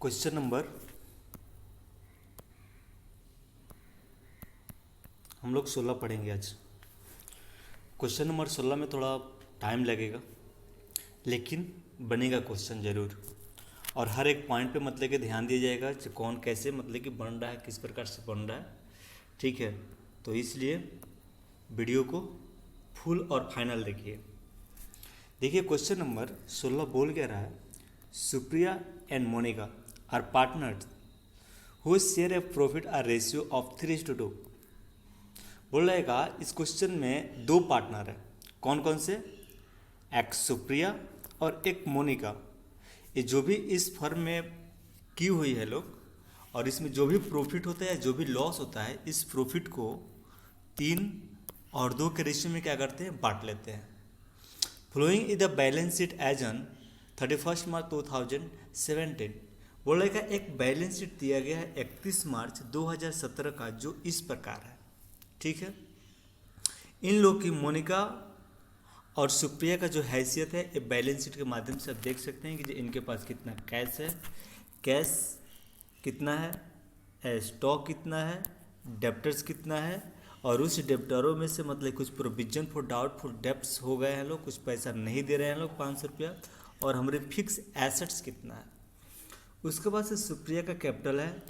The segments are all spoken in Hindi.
क्वेश्चन नंबर हम लोग 16 पढ़ेंगे आज। क्वेश्चन नंबर 16 में थोड़ा टाइम लगेगा, लेकिन बनेगा क्वेश्चन ज़रूर। और हर एक पॉइंट पे मतलब कि ध्यान दिया जाएगा कि कौन कैसे मतलब कि बन रहा है, किस प्रकार से बन रहा है। ठीक है, तो इसलिए वीडियो को फुल और फाइनल देखिए। देखिए क्वेश्चन नंबर 16 बोल क्या रहा है, Supriya and Monika are partners who share a profit are ratio of 3:2। बोल रहेगा इस क्वेश्चन में दो पार्टनर है, कौन कौन से, एक सुप्रिया और एक मोनिका। ये जो भी इस फर्म में की हुई है लोग, और इसमें जो भी प्रॉफिट होता है जो भी लॉस होता है, इस प्रॉफिट को 3 और 2 के रेशियो में क्या करते हैं, बांट लेते हैं। Flowing in the balance sheet as on 31 March 2017। बोल रहेगा एक बैलेंस शीट दिया गया है 31 मार्च 2017 का, जो इस प्रकार है। ठीक है, इन लोग की मोनिका और सुप्रिया का जो हैसियत है, ये बैलेंस शीट के माध्यम से आप देख सकते हैं कि इनके पास कितना कैश है, कैश कितना है, स्टॉक कितना है, डेप्टर्स कितना है, और उस डेप्टरों में से मतलब कुछ प्रोविजन फॉर डाउटफुल डेप्ट्स हो गए हैं लोग, कुछ पैसा नहीं दे रहे हैं लोग 500 रुपया, और हमारे फिक्स एसेट्स कितना है। उसके बाद से सुप्रिया का कैपिटल है,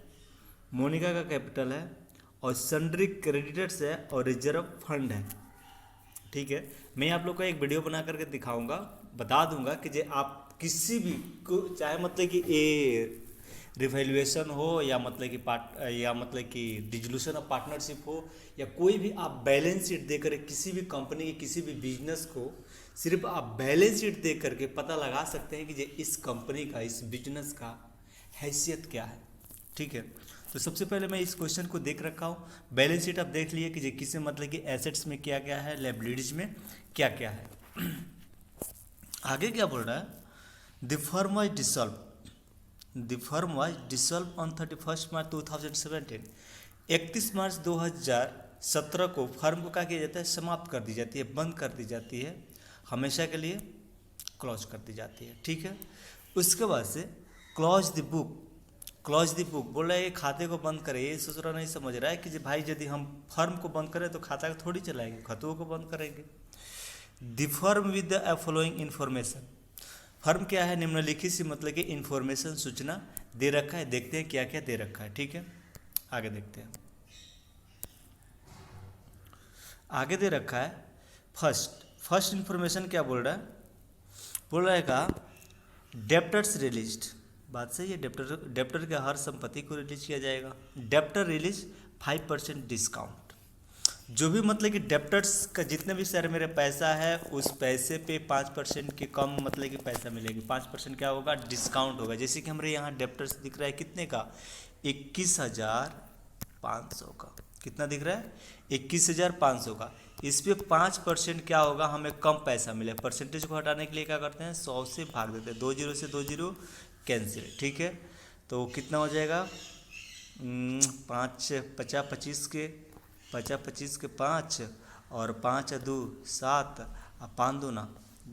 मोनिका का कैपिटल है, और सन्ड्री क्रेडिटर्स है, और रिजर्व फंड है। ठीक है, मैं आप लोग का एक वीडियो बना करके दिखाऊंगा, बता दूंगा कि जो आप किसी भी को चाहे मतलब कि ए रिवैल्यूएशन हो या मतलब कि डिसोल्यूशन ऑफ पार्टनरशिप हो, या कोई भी आप बैलेंस शीट देकर किसी भी कंपनी के किसी भी बिजनेस को सिर्फ आप बैलेंस शीट देख करके पता लगा सकते हैं कि जो इस कंपनी का, इस बिजनेस का हैसियत क्या है। ठीक है, तो सबसे पहले मैं इस क्वेश्चन को देख रखा हूँ। बैलेंस शीट आप देख लिए कि किसे मतलब कि एसेट्स में क्या क्या है, लायबिलिटीज में क्या क्या है। आगे क्या बोल रहा है, the firm was dissolve on 31 March 2017। 31 March 2017 को फर्म को क्या किया जाता है, समाप्त कर दी जाती है, बंद कर दी जाती है, हमेशा के लिए क्लोज कर दी जाती है। ठीक है, उसके बाद से क्लोज द बुक बोल रहा है ये खाते को बंद करें। ये सोच रहा नहीं समझ रहा है कि भाई यदि हम फर्म को बंद करें तो खाता को थोड़ी चलाएंगे, खातों को बंद करेंगे। The firm with the following information, firm क्या है, निम्नलिखित सी मतलब कि इन्फॉर्मेशन सूचना दे रखा है। देखते हैं क्या क्या दे रखा है। ठीक है, आगे देखते हैं। आगे दे रखा है फर्स्ट इन्फॉर्मेशन क्या बोल रहा है, बोल रहा है का डेप्टर्स रिलीज्ड। बात सही है, डेप्टर के हर संपत्ति को रिलीज किया जाएगा। Debtor release 5% discount. जो भी मतलब कि डेप्टर्स का जितने भी शेयर मेरे पैसा है, उस पैसे पे 5% के कम मतलब कि पैसा मिलेगी। 5% क्या होगा, डिस्काउंट होगा। जैसे कि हमारे यहाँ डेप्टर्स दिख रहा है कितने का, 21,500 का। कितना दिख रहा है, 21,500 का। इस पे 5% क्या होगा, हमें कम पैसा मिले। परसेंटेज को हटाने के लिए क्या करते हैं, 100 से भाग देते हैं, 2 जीरो से 2 जीरो कैंसिल। ठीक है, तो कितना हो जाएगा, 50 25 के 5 और 5 2 7 और 5 2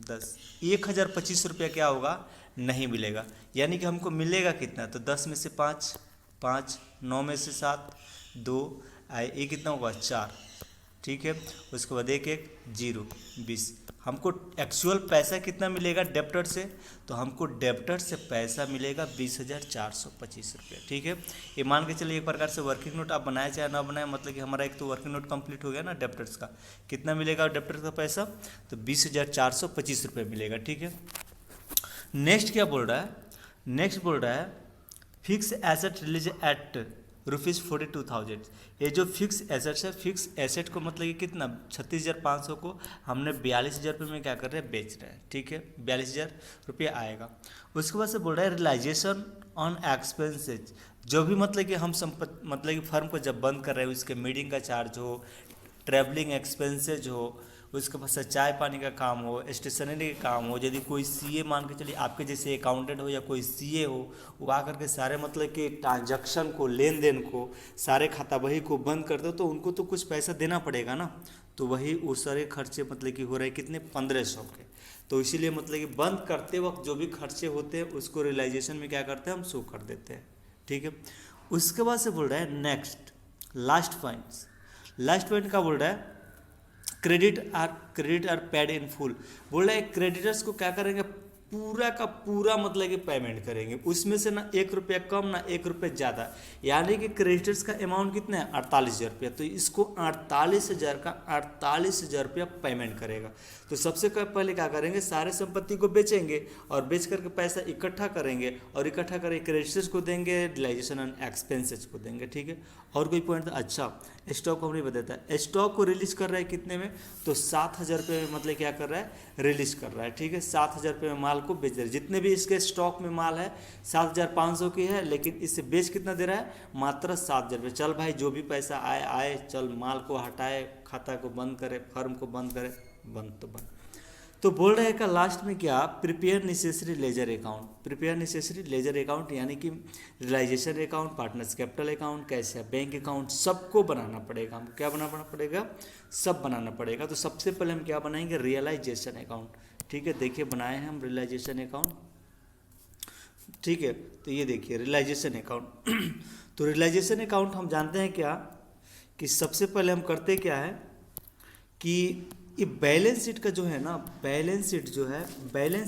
10, 1,025 रुपया क्या होगा, नहीं मिलेगा। यानी कि हमको मिलेगा कितना, तो 10 में से 5 5, 9 में से 7 2, ये कितना होगा 4। ठीक है, उसके बाद 1 1 0 20। हमको एक्चुअल पैसा कितना मिलेगा डेप्टर से, तो हमको डेप्टर से पैसा मिलेगा 20,425 रुपये। ठीक है, ये मान के चलिए एक प्रकार से वर्किंग नोट आप बनाए चाहे ना बनाए, मतलब कि हमारा एक तो वर्किंग नोट कंप्लीट हो गया ना डेप्टर्स का। कितना मिलेगा डेप्टर्स का पैसा, तो 20,425 रुपये मिलेगा। ठीक है, नेक्स्ट क्या बोल रहा है, नेक्स्ट बोल रहा है फिक्स एसेट रिलीज एट ₹42,000। ये जो फिक्स एसेट्स है, फिक्स एसेट को मतलब कि कितना, 36,500 को हमने 42,000 रुपये में क्या कर रहे हैं, बेच रहे हैं। ठीक है, 42,000 रुपये आएगा। उसके बाद से बोल रहा है रियलाइजेशन ऑन एक्सपेंसेज। जो भी मतलब कि हम मतलब कि फर्म को जब बंद कर रहे हैं, उसके मीटिंग का चार्ज हो, ट्रैवलिंग एक्सपेंसेज हो, उसके बाद से चाय पानी का काम हो, स्टेशनरी का काम हो, यदि कोई सीए मान के चलिए आपके जैसे अकाउंटेंट हो या कोई सीए हो, वो आकर के सारे मतलब कि ट्रांजैक्शन को, लेन देन को, सारे खाता बही को बंद कर दो, तो उनको तो कुछ पैसा देना पड़ेगा ना। तो वही वो सारे खर्चे मतलब कि हो रहे कितने, 1,500 के। तो इसीलिए मतलब कि बंद करते वक्त जो भी खर्चे होते हैं उसको रियलाइजेशन में क्या करते हैं, हम शो कर देते हैं। ठीक है, उसके बाद से बोल रहा है नेक्स्ट लास्ट पॉइंट का बोल रहा है credit are paid in full. बोल रहा है क्रेडिटर्स को क्या करेंगे, पूरा का पूरा मतलब कि पेमेंट करेंगे, उसमें से ना 1 रुपया कम ना 1 रुपया ज़्यादा, यानी कि क्रेडिटर्स का अमाउंट कितना है 48,000 रुपया, तो इसको 48,000 रुपया पेमेंट करेगा। तो सबसे पहले क्या करेंगे, सारे संपत्ति को बेचेंगे और बेच करके पैसा इकट्ठा करेंगे और इकट्ठा करके क्रेडिटर्स को देंगे, रियलाइजेशन एंड एक्सपेंसेस को देंगे। ठीक है, और कोई पॉइंट था, अच्छा स्टॉक को हमने बताया था, स्टॉक को रिलीज कर रहा है कितने में, तो 7,000 रुपये में मतलब क्या कर रहा है, रिलीज कर रहा है। ठीक है, 7,000 रुपये में माल को बेच दे रहा है, जितने भी इसके स्टॉक में माल है 7,500 की है, लेकिन इससे बेच कितना दे रहा है, मात्र 7,000 रुपये। चल भाई जो भी पैसा आए चल माल को हटाए, खाता को बंद करे, फर्म को बंद करे, बंद तो बंद। तो बोल रहे हैं का लास्ट में क्या, प्रिपेयर नेसेसरी लेजर अकाउंट, यानी कि realisation account, partners capital account, कैसे बैंक अकाउंट, सबको बनाना पड़ेगा। हमको क्या बनाना पड़ेगा, सब बनाना पड़ेगा। तो सबसे पहले हम क्या बनाएंगे, रियलाइजेशन अकाउंट। ठीक है, देखिए बनाए हैं हम रियलाइजेशन अकाउंट। ठीक है, तो ये देखिए रियलाइजेशन अकाउंट तो रियलाइजेशन अकाउंट हम जानते हैं क्या, कि सबसे पहले हम करते क्या है कि ये बैलेंस शीट का जो है ना, बैलेंस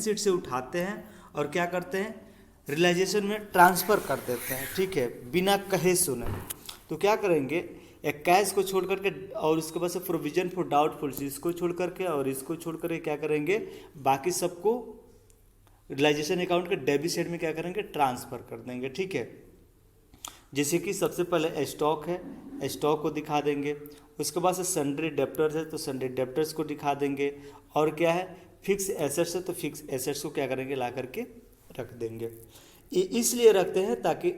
शीट से उठाते हैं और क्या करते हैं, रियलाइजेशन में ट्रांसफ़र कर देते हैं। ठीक है, बिना कहे सुने। तो क्या करेंगे, एक कैश को छोड़ करके और उसके बाद से प्रोविजन फॉर डाउटफुल इसको छोड़ करके और इसको छोड़ करके क्या करेंगे, बाकी सबको रियलाइजेशन अकाउंट के डेबिट साइड में क्या करेंगे, ट्रांसफ़र कर देंगे। ठीक है, जैसे कि सबसे पहले स्टॉक है, स्टॉक को दिखा देंगे, उसके बाद से सन्ड्री डेप्टर्स है तो सन्ड्री डेप्टर्स को दिखा देंगे, और क्या है फिक्स एसेट्स है तो फिक्स एसेट्स को क्या करेंगे, ला करके रख देंगे। ये इसलिए रखते हैं ताकि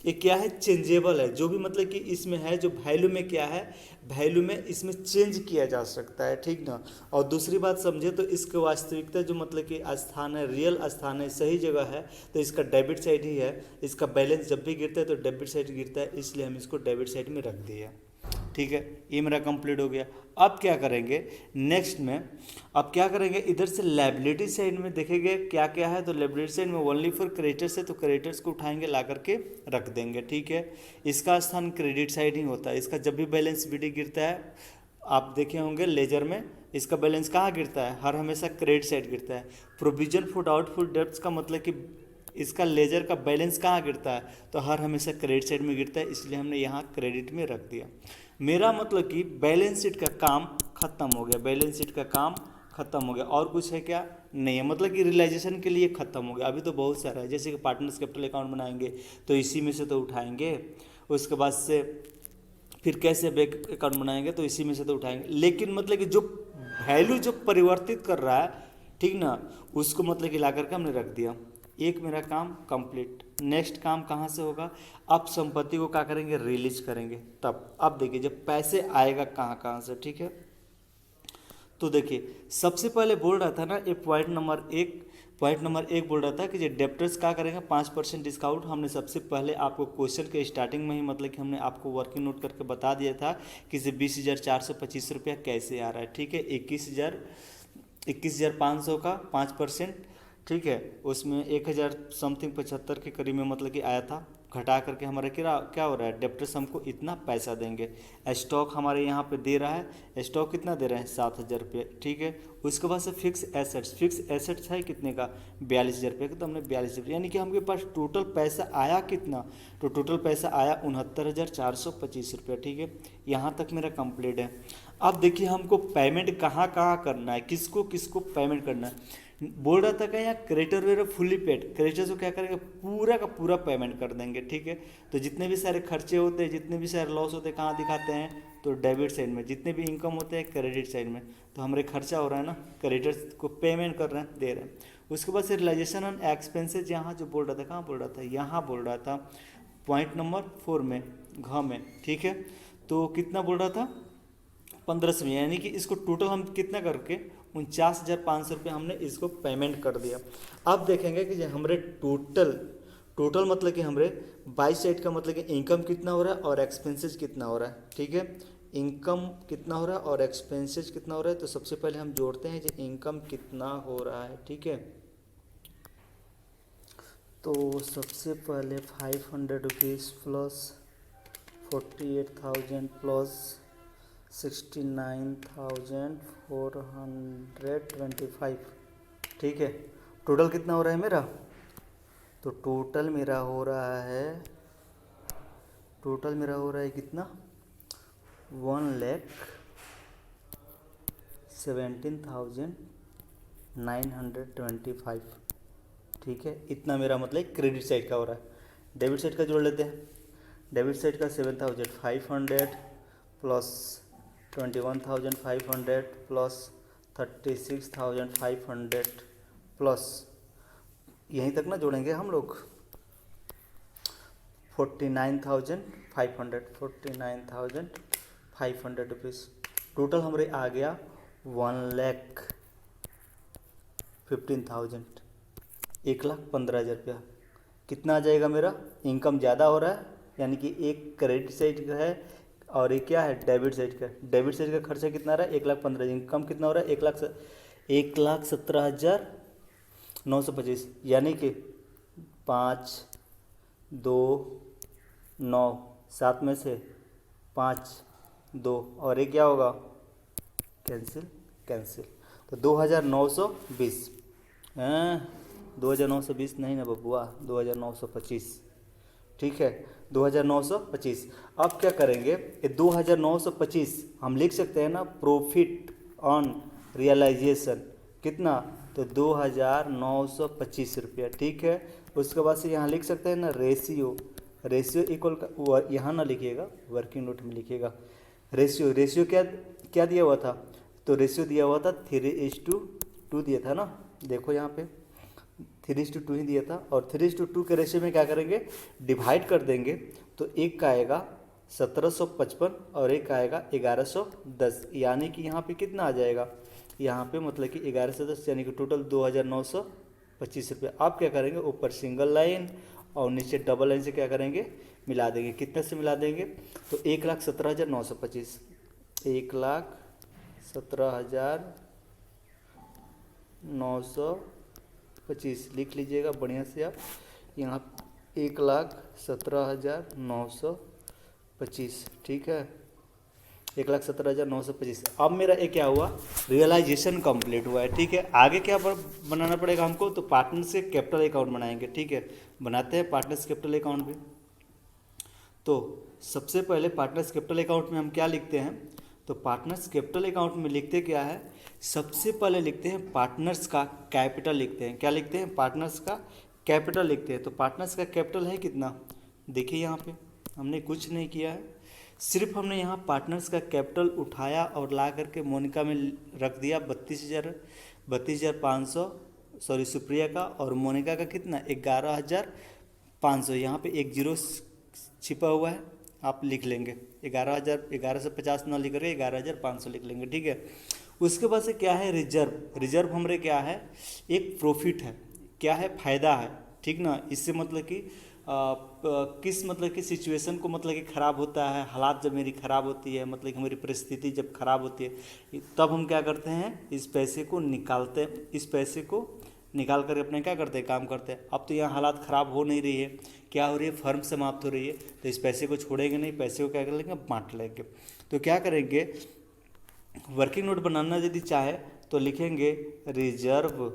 ये क्या है, चेंजेबल है, जो भी मतलब कि इसमें है जो वैल्यू में क्या है, वैल्यू में इसमें चेंज किया जा सकता है। ठीक ना, और दूसरी बात समझे तो इसकी वास्तविकता जो मतलब कि स्थान है, रियल स्थान है, सही जगह है, तो इसका डेबिट साइड ही है। इसका बैलेंस जब भी गिरता है तो डेबिट साइड गिरता है, इसलिए हम इसको डेबिट साइड में रख दिए। ठीक है, ये मेरा कंप्लीट हो गया। अब क्या करेंगे नेक्स्ट में, अब क्या करेंगे, इधर से लायबिलिटी साइड में देखेंगे क्या क्या है, तो लायबिलिटी साइड में ओनली फॉर क्रेडिटर्स है तो क्रेडिटर्स को उठाएंगे ला करके रख देंगे। ठीक है, इसका स्थान क्रेडिट साइड ही होता है। इसका जब भी बैलेंस शीट गिरता है, आप देखे होंगे लेजर में इसका बैलेंस कहाँ गिरता है, हर हमेशा क्रेडिट साइड गिरता है। प्रोविजन फॉर डाउटफुल डेब्ट्स का मतलब कि इसका लेजर का बैलेंस कहाँ गिरता है, तो हर हमेशा क्रेडिट साइड में गिरता है, इसलिए हमने यहाँ क्रेडिट में रख दिया। मेरा मतलब कि बैलेंस शीट का काम खत्म हो गया, बैलेंस शीट का काम खत्म हो गया। और कुछ है क्या, नहीं है, मतलब कि रियलाइजेशन के लिए खत्म हो गया। अभी तो बहुत सारा है, जैसे कि पार्टनर्स कैपिटल अकाउंट बनाएंगे तो इसी में से तो उठाएंगे, उसके बाद से फिर कैसे बैंक अकाउंट बनाएंगे तो इसी में से तो उठाएंगे। लेकिन मतलब कि जो वैल्यू जो परिवर्तित कर रहा है, ठीक ना, उसको मतलब कि ला करके हमने रख दिया। एक मेरा काम कंप्लीट। नेक्स्ट काम कहाँ से होगा, अब संपत्ति को क्या करेंगे, रिलीज करेंगे तब। अब देखिए जब पैसे आएगा कहाँ कहाँ से। ठीक है, तो देखिए सबसे पहले बोल रहा था ना, ये पॉइंट नंबर एक बोल रहा था कि जो डेप्टर्स क्या करेंगे 5% डिस्काउंट। हमने सबसे पहले आपको क्वेश्चन के स्टार्टिंग में ही मतलब कि हमने आपको वर्किंग नोट करके बता दिया था कि 20,425 रुपया कैसे आ रहा है। ठीक है, 21,500 का 5%, ठीक है, उसमें 1,000 समथिंग 75 के करीब में मतलब कि आया था। घटा करके हमारा क्या हो रहा है, डेप्टर्स हमको इतना पैसा देंगे। स्टॉक हमारे यहाँ पे दे रहा है, स्टॉक कितना दे रहे हैं 7,000 रुपये। ठीक है, उसके बाद से फिक्स एसेट्स है कितने का, 42,000 रुपये का, तो हमने 42,000, यानी कि हमके पास टोटल पैसा आया कितना, तो टोटल पैसा आया 69,425 रुपये। ठीक है, यहाँ तक मेरा कंप्लीट है। अब देखिए हमको पेमेंट कहाँ कहाँ करना है, किसको किसको पेमेंट करना है। बोल रहा था कि यहाँ creditor were fully paid, creditors को क्या करेंगे, पूरा का पूरा पेमेंट कर देंगे। ठीक है, तो जितने भी सारे खर्चे होते हैं, जितने भी सारे लॉस होते हैं, कहाँ दिखाते हैं, तो डेबिट साइड में। जितने भी इनकम होते हैं क्रेडिट साइड में। तो हमारे खर्चा हो रहा है ना, क्रेडिटर्स को पेमेंट कर रहे हैं, दे रहे हैं। उसके बाद से रियलाइजेशन एंड एक्सपेंसेज, यहाँ जो बोल रहा था, कहाँ बोल रहा था, यहाँ बोल रहा था पॉइंट नंबर 4 में, घ में। ठीक है, तो कितना बोल रहा था, 1500 में, यानी कि इसको टोटल हम कितना करके 49,500 रुपये हमने इसको पेमेंट कर दिया। अब देखेंगे कि हमारे टोटल मतलब कि हमारे 22 साइड का मतलब कि इनकम कितना हो रहा है और एक्सपेंसेस कितना हो रहा है। ठीक है, इनकम कितना हो रहा है और एक्सपेंसेस कितना हो रहा है। तो सबसे पहले हम जोड़ते हैं जो इनकम कितना हो रहा है, ठीक है। तो सबसे पहले 500 रुपीज़ प्लस 48,000 प्लस 69,425, ठीक है। टोटल कितना हो रहा है मेरा, तो टोटल मेरा हो रहा है कितना, 1,17,925, ठीक है। इतना मेरा मतलब क्रेडिट साइड का हो रहा है। डेबिट साइड का जोड़ लेते हैं। डेबिट साइड का 7,500 प्लस 21,500 प्लस 36,500 प्लस यहीं तक ना जोड़ेंगे हम लोग 49,500 रुपीज़। टोटल हमारे आ गया 1,15,000, 1,15,000 रुपया। कितना आ जाएगा मेरा, इनकम ज़्यादा हो रहा है, यानी कि एक क्रेडिट साइड का है और एक क्या है, डेबिट साइड का। डेबिट साइड का खर्चा कितना आ रहा है, 1,15,000। इनकम कितना हो रहा है, 1,17,925, यानी कि 5, 2, 9, 7 में से 5, 2 और एक क्या होगा, कैंसिल। तो 2,920, 2,920 नहीं ना बबुआ, 2,925, ठीक है, 2,925। अब क्या करेंगे, ये 2,925 हम लिख सकते हैं ना प्रॉफिट ऑन रियलाइजेशन, कितना, तो 2,925 रुपया, ठीक है। उसके बाद से यहाँ लिख सकते हैं ना रेशियो इक्वल का, यहाँ ना लिखिएगा, वर्किंग नोट में लिखिएगा। रेशियो क्या दिया हुआ था, तो रेशियो दिया हुआ था 3:2 दिया था ना, देखो यहाँ पे 3:2 ही दिया था। और 3:2 के रेशियो में क्या करेंगे, डिवाइड कर देंगे। तो एक का आएगा 1,755 और एक का आएगा 1,110, यानी कि यहाँ पे कितना आ जाएगा, यहाँ पे मतलब कि 1,110, यानी कि टोटल 2,925 रुपये। आप क्या करेंगे, ऊपर सिंगल लाइन और नीचे डबल लाइन से क्या करेंगे, मिला देंगे। कितने से मिला देंगे, तो 1,17,925, 1,17,925 लिख लीजिएगा बढ़िया से आप यहाँ, 1,17,925, ठीक है, 1,17,925। अब मेरा एक क्या हुआ, रियलाइजेशन कंप्लीट हुआ है, ठीक है। आगे क्या बनाना पड़ेगा हमको, तो पार्टनर्स के कैपिटल अकाउंट बनाएंगे, ठीक है। बनाते हैं पार्टनर्स कैपिटल अकाउंट भी। तो सबसे पहले पार्टनर्स कैपिटल अकाउंट में हम क्या लिखते हैं, तो पार्टनर्स कैपिटल अकाउंट में लिखते क्या है, सबसे पहले लिखते हैं पार्टनर्स का कैपिटल लिखते हैं। क्या लिखते हैं, पार्टनर्स का कैपिटल लिखते हैं। तो पार्टनर्स का कैपिटल है कितना, देखिए यहाँ पे हमने कुछ नहीं किया है, सिर्फ हमने यहाँ पार्टनर्स का कैपिटल उठाया और ला करके मोनिका में रख दिया 32,500, सॉरी सुप्रिया का, और मोनिका का कितना 11,500। यहाँ पे एक जीरो छिपा हुआ है, आप लिख लेंगे 11,150 ना लिख करके 11,500 लिख लेंगे, ठीक है। उसके बाद से क्या है, रिजर्व हमारे क्या है, एक प्रॉफिट है, क्या है, फायदा है, ठीक ना। इससे मतलब कि किस मतलब कि सिचुएशन को मतलब कि ख़राब होता है, हालात जब मेरी ख़राब होती है, मतलब कि हमारी परिस्थिति जब ख़राब होती है, तब हम क्या करते हैं, इस पैसे को निकालते हैं, इस पैसे को निकाल कर अपने क्या करते हैं, काम करते हैं। अब तो यहाँ हालात ख़राब हो नहीं रही है, क्या हो रही है, फर्म समाप्त हो रही है, तो इस पैसे को छोड़ेंगे नहीं, पैसे को क्या कर लेंगे, बांट लेंगे। तो क्या करेंगे, वर्किंग नोट बनाना यदि चाहे तो लिखेंगे रिजर्व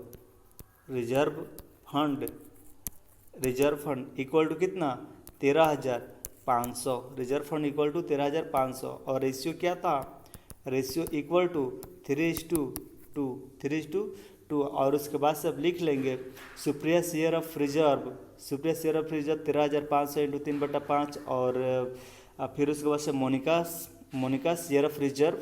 फंड इक्वल टू कितना, 13,500, रिजर्व फंड इक्वल टू 13,500। और रेशियो क्या था, रेशियो इक्वल टू 3:2, और उसके बाद से अब लिख लेंगे Supriya share of reserve 13,500 into 3/5, और फिर उसके बाद से Monika share of reserve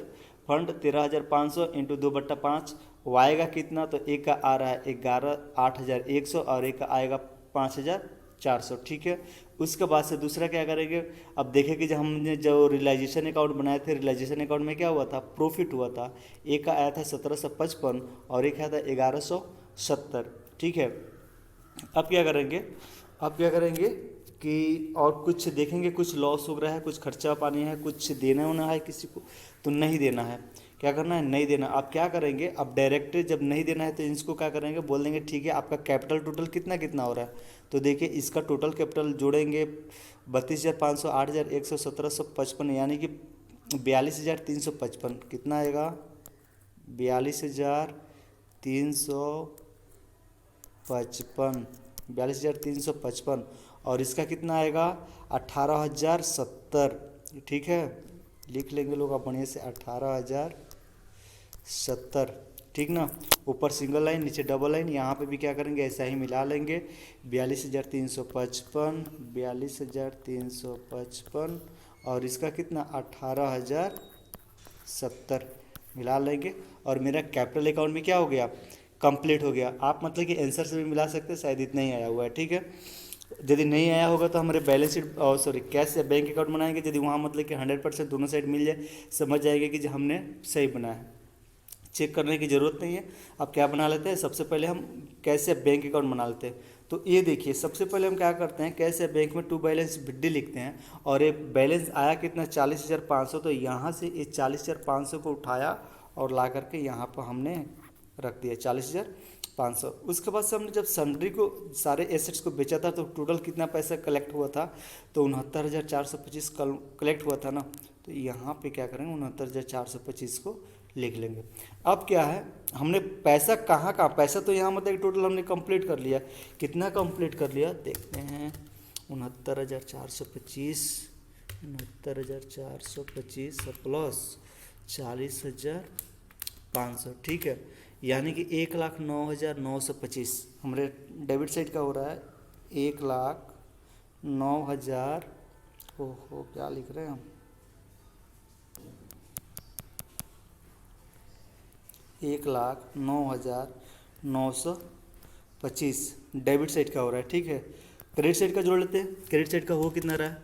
fund 13,500 into 2/5, वो आएगा कितना, तो एक का आ रहा है 8,100 और एक का आएगा 5,400, ठीक है। उसके बाद से दूसरा क्या करेंगे, अब देखें कि जब हमने जो रियलाइजेशन अकाउंट बनाए थे, रियलाइजेशन अकाउंट में क्या हुआ था, प्रॉफिट हुआ था। एक का आया था 1,755 और एक आया था 1,170, ठीक है। अब क्या करेंगे, कि और कुछ देखेंगे, कुछ लॉस हो रहा है, कुछ खर्चा पानी है, कुछ देना होना है किसी को, तो नहीं देना है। क्या करना है, नहीं देना। आप क्या करेंगे, अब डायरेक्ट जब नहीं देना है तो इसको क्या करेंगे, बोल देंगे ठीक है आपका कैपिटल टोटल कितना कितना हो रहा है। तो देखिए इसका टोटल कैपिटल जोड़ेंगे 32,500, 8,100, 1,755, यानी कि 42,355। कितना आएगा, 42,355, 42,355। और इसका कितना आएगा, 18,070। ठीक है, लिख लेंगे लोग आप बढ़िया से, 18,070। ठीक ना, ऊपर सिंगल लाइन नीचे डबल लाइन, यहाँ पे भी क्या करेंगे, ऐसा ही मिला लेंगे। 42,355, 42,355 और इसका कितना, 18,070 मिला लेंगे। और मेरा कैपिटल अकाउंट में क्या हो गया, कंप्लीट हो गया। आप मतलब कि आंसर से भी मिला सकते हैं, शायद इतना ही आया हुआ है। ठीक है, यदि नहीं आया होगा तो हमारे बैलेंस शीट सॉरी कैश या बैंक अकाउंट बनाएंगे, यदि वहाँ मतलब कि 100% दोनों साइड मिल जाए, समझ जाएंगे कि जो हमने सही बनाया है। चेक करने की ज़रूरत नहीं है। अब क्या बना लेते हैं, सबसे पहले हम कैश या बैंक अकाउंट बना लेते हैं। तो ये देखिए सबसे पहले हम क्या करते हैं, कैश या बैंक में टू बैलेंस बिड्डी लिखते हैं। और ये बैलेंस आया कितना, 40,500। तो यहाँ से ये 40,500 को उठाया और ला करके यहाँ पर हमने रख दिया 40,500। उसके बाद से हमने जब सन्ड्री को सारे एसेट्स को बेचा था तो टोटल कितना पैसा कलेक्ट हुआ था, तो 69,425 कलेक्ट हुआ था ना। तो यहाँ पे क्या करेंगे, 69,425 को लिख लेंगे। अब क्या है, हमने पैसा कहाँ कहाँ, पैसा तो यहाँ मतलब टोटल हमने कंप्लीट कर लिया। कितना कंप्लीट कर लिया देखते हैं, 69,425, 69,425 प्लस 40,500। ठीक है, यानी कि 1,09,925 हमारे डेबिट साइड का हो रहा है। 1,09,000, ओहो क्या लिख रहे हैं हम, 1,09,925 डेबिट साइड का हो रहा है। ठीक है, क्रेडिट साइड का जोड़ लेते हैं। क्रेडिट साइड का हो कितना रहा है,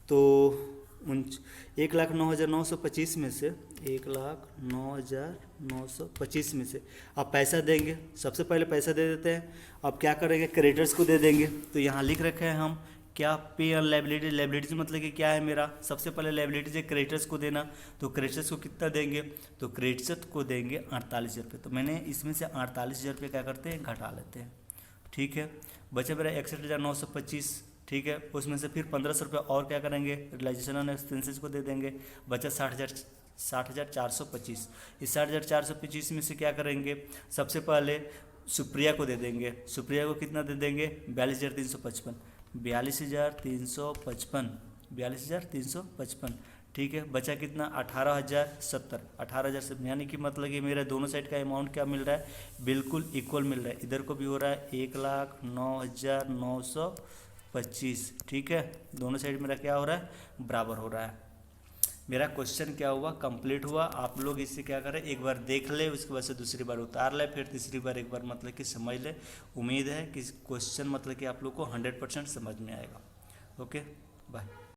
तो 1,09,925 में से 1,09,925 में से आप पैसा देंगे। सबसे पहले पैसा दे देते हैं। अब क्या करेंगे, क्रेडिटर्स को दे देंगे। तो यहाँ लिख रखे हैं हम क्या, पे ऑन लाइबिलिटी। लाइबिलिटीज मतलब कि क्या है मेरा, सबसे पहले लाइबिलिटीज है क्रेडिटर्स को देना। तो क्रेडिटर्स को कितना देंगे, तो क्रेडिटर्स को देंगे 48,000 रुपये। तो मैंने इसमें से 48,000 रुपये क्या करते हैं, घटा लेते हैं। ठीक है, बचे मेरा 61,925। ठीक है, उसमें से फिर 1,500 रुपये और क्या करेंगे, रियलाइजेशन ऑन एक्सपेंसेस को दे देंगे। बचा 60,425। इस 60,425 में से क्या करेंगे, सबसे पहले सुप्रिया को दे देंगे। सुप्रिया को कितना दे देंगे, 42,355, 42,355, 42,355। ठीक है, बचा कितना, 18,070, 18,000 यानी कि मतलब कि मेरा दोनों साइड का अमाउंट क्या मिल रहा है, बिल्कुल इक्वल मिल रहा है। इधर को भी हो रहा है 1,09,925। ठीक है, दोनों साइड मेरा क्या हो रहा है, बराबर हो रहा है। मेरा क्वेश्चन क्या हुआ, कंप्लीट हुआ। आप लोग इससे क्या करें, एक बार देख ले, उसके बाद से दूसरी बार उतार ले, फिर तीसरी बार एक बार मतलब कि समझ ले। उम्मीद है कि क्वेश्चन मतलब कि आप लोग को 100% समझ में आएगा। Okay, bye.